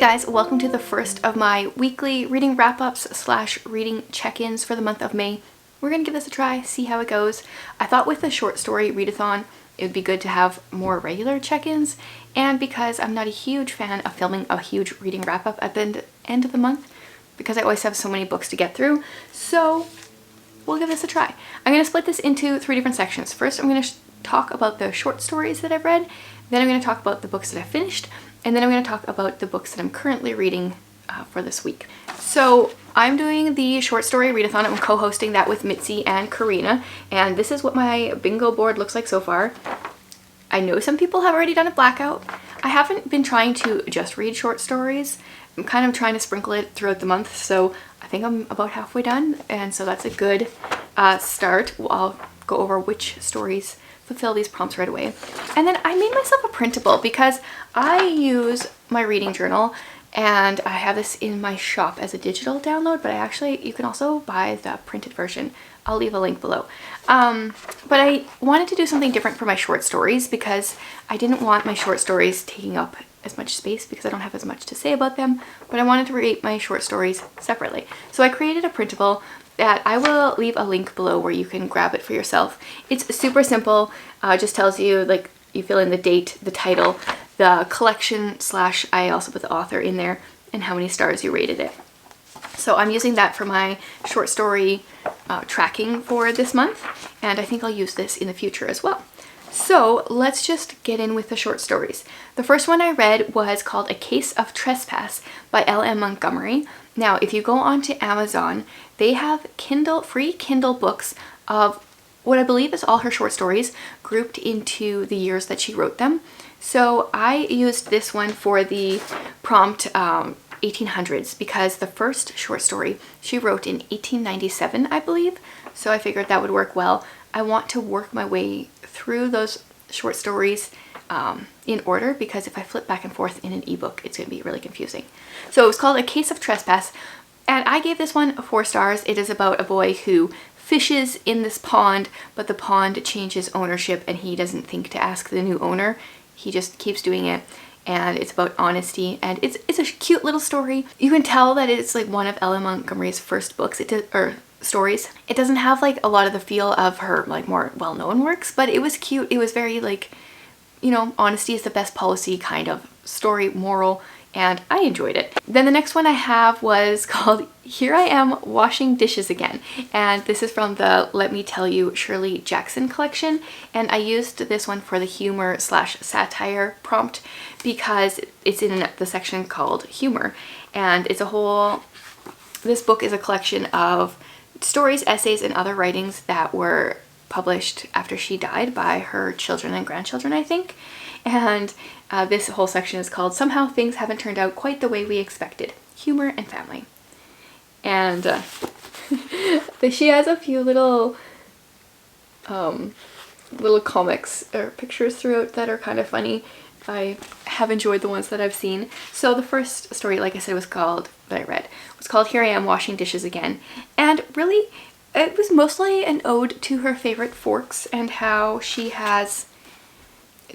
guys, welcome to the first of my weekly reading wrap-ups slash reading check-ins for the month of May. We're gonna give this a try, see how it goes. I thought with the short story readathon, it would be good to have more regular check-ins, and because I'm not a huge fan of filming a huge reading wrap-up at the end of the month, because I always have so many books to get through, so we'll give this a try. I'm gonna split this into 3 different sections. First, I'm gonna talk about the short stories that I've read, then I'm gonna talk about the books that I finished, and then I'm going to talk about the books that I'm currently reading for this week. So I'm doing the short story readathon. I'm co-hosting that with Mitzi and Karina, and this is what my bingo board looks like so far. I know some people have already done a blackout. I haven't been trying to just read short stories. I'm kind of trying to sprinkle it throughout the month, so I think I'm about halfway done, and so that's a good start. I'll go over which stories fulfill these prompts right away. And then I made myself a printable because I use my reading journal, and I have this in my shop as a digital download, but you can also buy the printed version. I'll leave a link below. But I wanted to do something different for my short stories because I didn't want my short stories taking up as much space because I don't have as much to say about them, but I wanted to read my short stories separately. So I created a printable that I will leave a link below where you can grab it for yourself. It's super simple, just tells you, like, you fill in the date, the title, the collection / I also put the author in there, and how many stars you rated it. So I'm using that for my short story tracking for this month, and I think I'll use this in the future as well. So let's just get in with the short stories. The first one I read was called A Case of Trespass by L.M. Montgomery. Now, if you go onto Amazon, they have free Kindle books of what I believe is all her short stories grouped into the years that she wrote them. So I used this one for the prompt 1800s because the first short story she wrote in 1897, I believe. So I figured that would work well. I want to work my way through those short stories in order, because if I flip back and forth in an ebook, it's going to be really confusing. So it was called A Case of Trespass, and I gave this one 4 stars. It is about a boy who fishes in this pond, but the pond changes ownership and he doesn't think to ask the new owner. He just keeps doing it, and it's about honesty, and it's a cute little story. You can tell that it's like one of L.M. Montgomery's first books, stories. It doesn't have like a lot of the feel of her like more well-known works, but it was cute. It was very like, you know, honesty is the best policy kind of story, moral, and I enjoyed it. Then the next one I have was called Here I Am Washing Dishes Again, and this is from the Let Me Tell You Shirley Jackson collection, and I used this one for the humor / satire prompt because it's in the section called humor, and this book is a collection of stories, essays, and other writings that were published after she died by her children and grandchildren, I think. And this whole section is called Somehow Things Haven't Turned Out Quite the Way We Expected, Humor and Family. And she has a few little comics or pictures throughout that are kind of funny. I have enjoyed the ones that I've seen. So the first story, like I said, was called Here I Am Washing Dishes Again. And really, it was mostly an ode to her favorite forks and how she has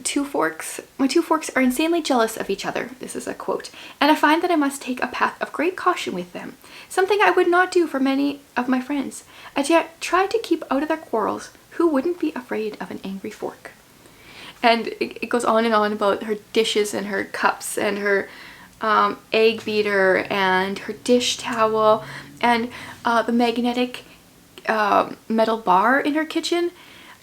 2 forks. My 2 forks are insanely jealous of each other. This is a quote. And I find that I must take a path of great caution with them. Something I would not do for many of my friends. I try to keep out of their quarrels. Who wouldn't be afraid of an angry fork? And it goes on and on about her dishes and her cups and her egg beater and her dish towel and the magnetic metal bar in her kitchen.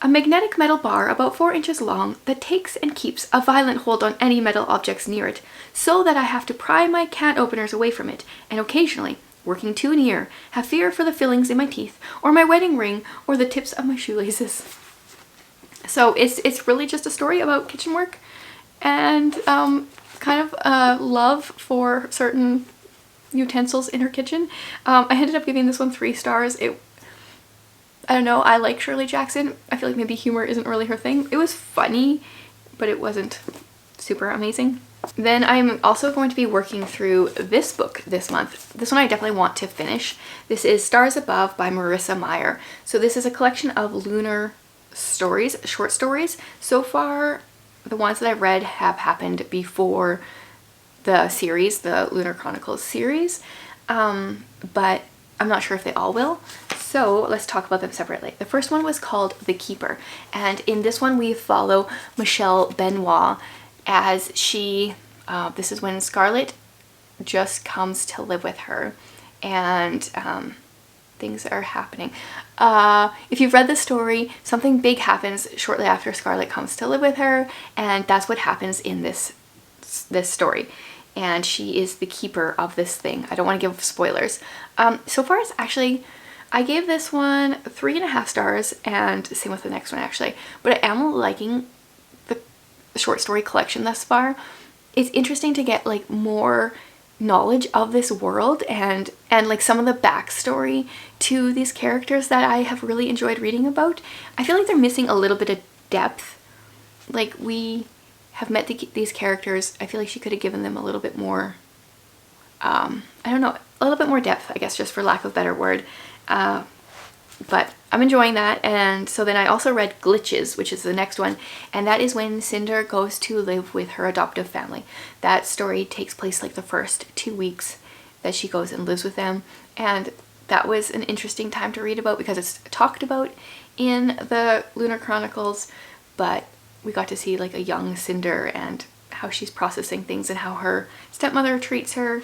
A magnetic metal bar about 4 inches long that takes and keeps a violent hold on any metal objects near it, so that I have to pry my can openers away from it, and occasionally, working too near, have fear for the fillings in my teeth, or my wedding ring, or the tips of my shoelaces. So it's really just a story about kitchen work and kind of a love for certain utensils in her kitchen. I ended up giving this one 3 stars. I don't know, I like Shirley Jackson. I feel like maybe humor isn't really her thing. It was funny, but it wasn't super amazing. Then I'm also going to be working through this book this month. This one I definitely want to finish. This is Stars Above by Marissa Meyer. So this is a collection of lunar stories, short stories. So far, the ones that I've read have happened before the series, the Lunar Chronicles series, but I'm not sure if they all will. So let's talk about them separately. The first one was called The Keeper, and in this one we follow Michelle Benoit as she, this is when Scarlett just comes to live with her, and things are happening. If you've read the story, something big happens shortly after Scarlett comes to live with her, and that's what happens in this story. And she is the keeper of this thing. I don't want to give spoilers. So far, it's actually, I gave this one 3.5 stars, and same with the next one actually. But I am liking the short story collection thus far. It's interesting to get like more knowledge of this world and like some of the backstory to these characters that I have really enjoyed reading about. I feel like they're missing a little bit of depth. Like, we have met these characters. I feel like she could have given them a little bit more, I don't know, a little bit more depth, I guess, just for lack of a better word. But I'm enjoying that. And so then I also read Glitches, which is the next one, and that is when Cinder goes to live with her adoptive family. That story takes place like the first 2 weeks that she goes and lives with them, and that was an interesting time to read about because it's talked about in the Lunar Chronicles, but we got to see like a young Cinder and how she's processing things and how her stepmother treats her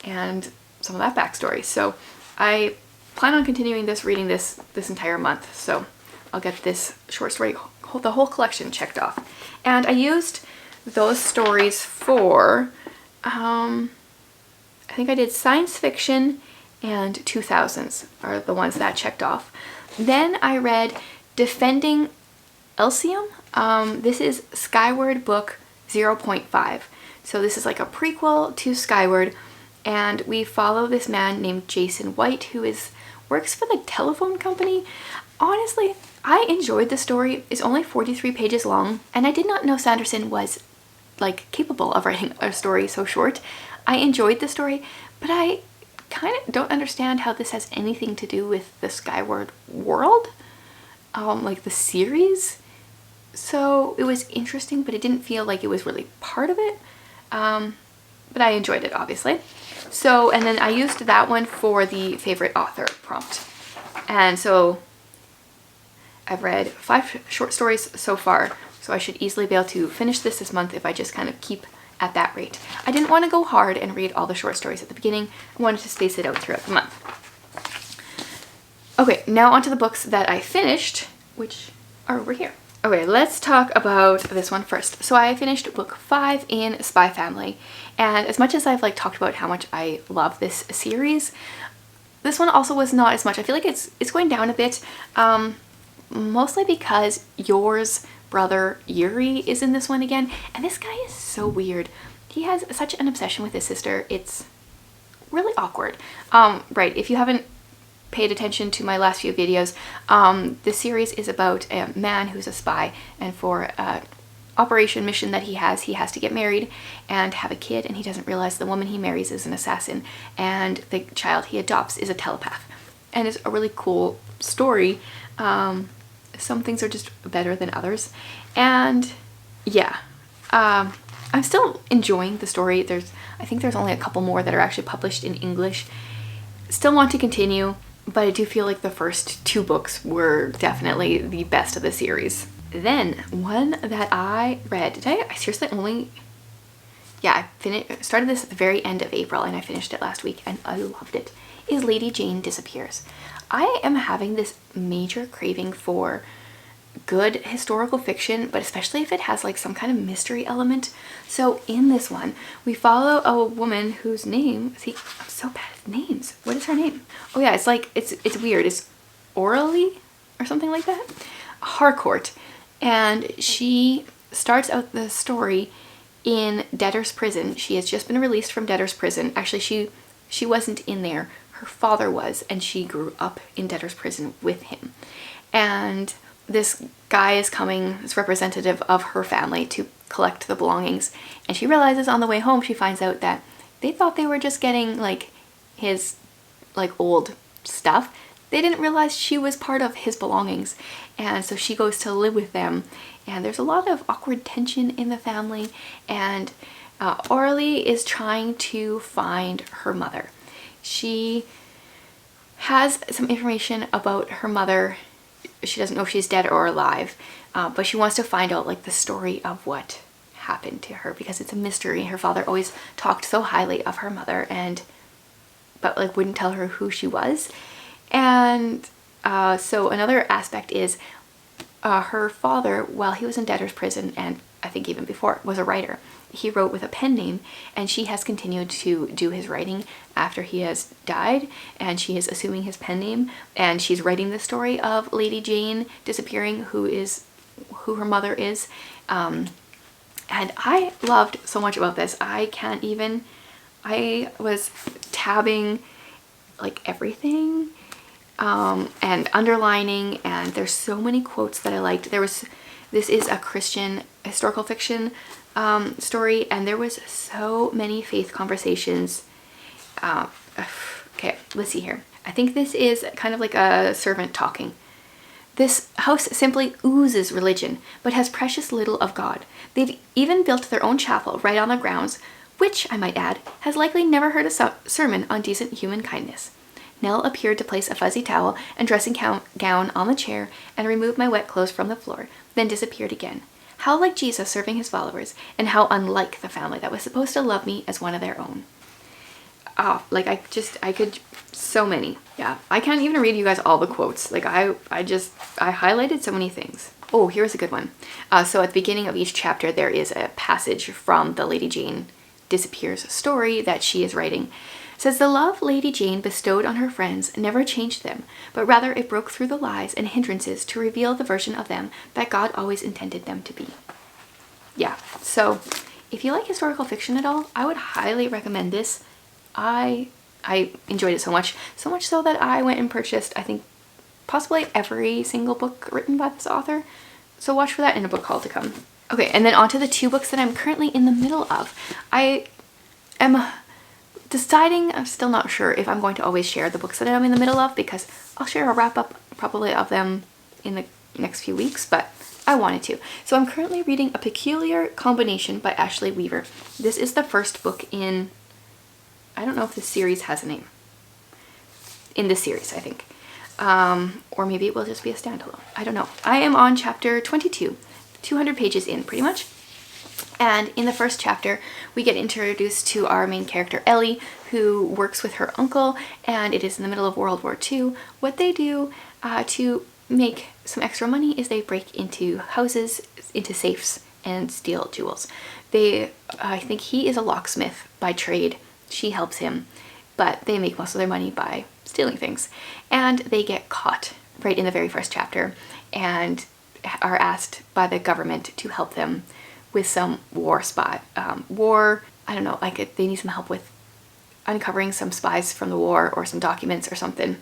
and some of that backstory. So I plan on continuing reading this entire month, so I'll get this short story, the whole collection, checked off. And I used those stories for, I think I did science fiction and 2000s are the ones that checked off. Then I read Defending Elysium. This is Skyward Book 0.5. So this is like a prequel to Skyward, and we follow this man named Jason White who works for the telephone company. Honestly, I enjoyed the story. It's only 43 pages long, and I did not know Sanderson was like capable of writing a story so short. I enjoyed the story, but I kind of don't understand how this has anything to do with the Skyward world, like the series. So it was interesting, but it didn't feel like it was really part of it. But I enjoyed it, obviously. So, and then I used that one for the favorite author prompt. And so I've read 5 short stories so far, so I should easily be able to finish this month if I just kind of keep at that rate. I didn't want to go hard and read all the short stories at the beginning. I wanted to space it out throughout the month. Okay, now onto the books that I finished, which are over here. Okay, let's talk about this one first. So I finished book 5 in Spy Family, and as much as I've like talked about how much I love this series, this one also was not as much. I feel like it's going down a bit, mostly because Yor's brother Yuri is in this one again, and this guy is so weird. He has such an obsession with his sister. It's really awkward. Right, if you haven't paid attention to my last few videos, this series is about a man who's a spy, and for an operation mission that he has to get married and have a kid, and he doesn't realize the woman he marries is an assassin, and the child he adopts is a telepath. And it's a really cool story. Some things are just better than others, and yeah, I'm still enjoying the story. I think there's only a couple more that are actually published in English. Still want to continue, but I do feel like the first 2 books were definitely the best of the series. Then one that I read, I seriously only, yeah, I started this at the very end of April and I finished it last week and I loved it, is Lady Jane Disappears. I am having this major craving for good historical fiction, but especially if it has like some kind of mystery element. So in this one, we follow a woman whose name, see, I'm so bad at names. What is her name? Oh yeah, it's like, it's weird. It's Orally or something like that. Harcourt. And she starts out the story in debtor's prison. She has just been released from debtor's prison. Actually, she wasn't in there. Her father was, and she grew up in debtor's prison with him. And this guy is coming as representative of her family to collect the belongings, and she realizes on the way home, she finds out that they thought they were just getting like his like old stuff. They didn't realize she was part of his belongings, and so she goes to live with them, and there's a lot of awkward tension in the family, and Orly is trying to find her mother. She has some information about her mother. She doesn't know if she's dead or alive, but she wants to find out like the story of what happened to her, because it's a mystery. Her father always talked so highly of her mother, but like wouldn't tell her who she was. And so another aspect is her father, while he was in debtor's prison, and I think even before, was a writer. He wrote with a pen name, and she has continued to do his writing after he has died, and she is assuming his pen name, and she's writing the story of Lady Jane disappearing, who her mother is. And I loved so much about this. I was tabbing like everything and underlining, and there's so many quotes that I liked. This is a Christian historical fiction story, and there was so many faith conversations. Okay, let's see here. I think this is kind of like a servant talking. This house simply oozes religion, but has precious little of God. They've even built their own chapel right on the grounds, which, I might add, has likely never heard a sermon on decent human kindness. Nell appeared to place a fuzzy towel and dressing gown on the chair and remove my wet clothes from the floor, then disappeared again. How like Jesus serving his followers, and how unlike the family that was supposed to love me as one of their own. Oh, like I could, so many. Yeah, I can't even read you guys all the quotes. Like I highlighted so many things. Oh, here's a good one. So at the beginning of each chapter, there is a passage from the Lady Jane disappears story that she is writing. It says, the love Lady Jane bestowed on her friends never changed them, but rather it broke through the lies and hindrances to reveal the version of them that God always intended them to be. Yeah, so if you like historical fiction at all, I would highly recommend this. I enjoyed it so much so that I went and purchased, I think, possibly every single book written by this author. So watch for that in a book haul to come. Okay, and then on to the 2 books that I'm currently in the middle of. I am deciding, I'm still not sure if I'm going to always share the books that I'm in the middle of, because I'll share a wrap up probably of them in the next few weeks, but I wanted to. So I'm currently reading A Peculiar Combination by Ashley Weaver. This is the first book in, I don't know if this series has a name. In this series, I think. Or maybe it will just be a standalone. I don't know. I am on chapter 22, 200 pages in pretty much. And in the first chapter, we get introduced to our main character, Ellie, who works with her uncle, and it is in the middle of World War II. What they do to make some extra money is they break into houses, into safes, and steal jewels. I think he is a locksmith by trade. She helps him, but they make most of their money by stealing things. And they get caught right in the very first chapter and are asked by the government to help them with some I don't know, like they need some help with uncovering some spies from the war or some documents or something.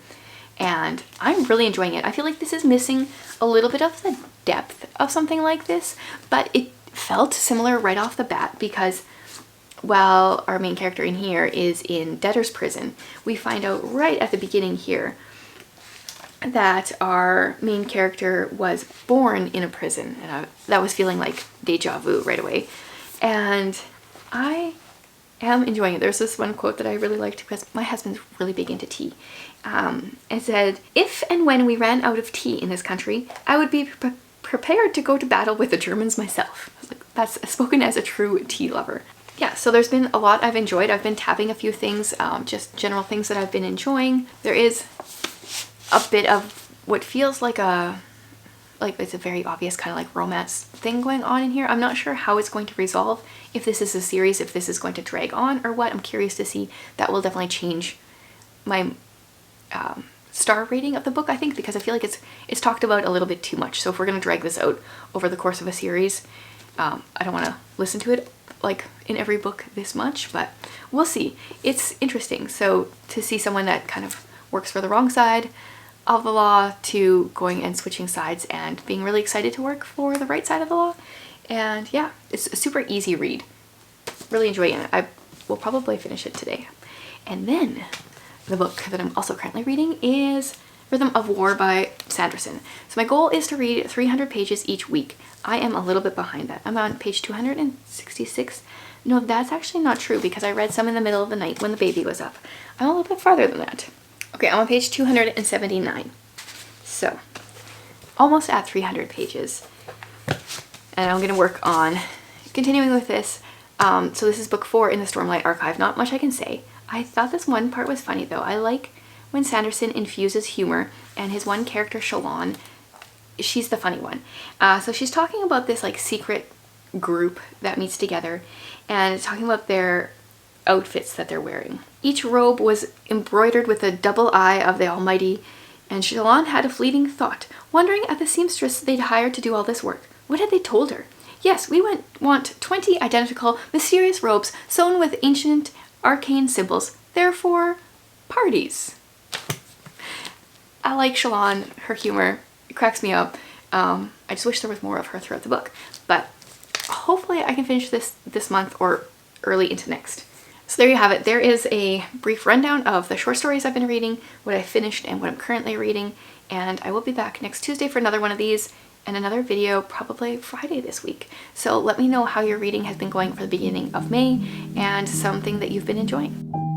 And I'm really enjoying it. I feel like this is missing a little bit of the depth of something like this, but it felt similar right off the bat, because while our main character in here is in debtor's prison, we find out right at the beginning here that our main character was born in a prison, and that was feeling like deja vu right away. And I am enjoying it. There's this one quote that I really liked, because my husband's really big into tea. It said, if and when we ran out of tea in this country, I would be prepared to go to battle with the Germans myself. Like, that's spoken as a true tea lover. Yeah, so there's been a lot I've enjoyed. I've been tabbing a few things, just general things that I've been enjoying. There is a bit of what feels like it's a very obvious kind of like romance thing going on in here. I'm not sure how it's going to resolve, if this is a series, if this is going to drag on or what. I'm curious to see. That will definitely change my star rating of the book, I think, because I feel like it's talked about a little bit too much. So if we're going to drag this out over the course of a series, I don't want to listen to it like in every book this much, but we'll see. It's interesting. So to see someone that kind of works for the wrong side of the law to going and switching sides and being really excited to work for the right side of the law. And yeah, it's a super easy read. Really enjoying it. I will probably finish it today. And then the book that I'm also currently reading is Rhythm of War by Sanderson. So my goal is to read 300 pages each week. I am a little bit behind that. I'm on page 266. No, that's actually not true because I read some in the middle of the night when the baby was up. I'm a little bit farther than that. Okay, I'm on page 279. So, almost at 300 pages. And I'm going to work on continuing with this. So this is book 4 in the Stormlight Archive. Not much I can say. I thought this one part was funny though. I like when Sanderson infuses humor, and his one character, Shalon, she's the funny one. So she's talking about this like secret group that meets together and talking about their outfits that they're wearing. Each robe was embroidered with a double eye of the Almighty, and Shalon had a fleeting thought, wondering at the seamstress they'd hired to do all this work. What had they told her? Yes, we want 20 identical, mysterious robes sewn with ancient, arcane symbols. Therefore, parties. I like Shalon, her humor. It cracks me up. I just wish there was more of her throughout the book. But hopefully I can finish this month or early into next. So there you have it. There is a brief rundown of the short stories I've been reading, what I finished and what I'm currently reading. And I will be back next Tuesday for another one of these and another video probably Friday this week. So let me know how your reading has been going for the beginning of May and something that you've been enjoying.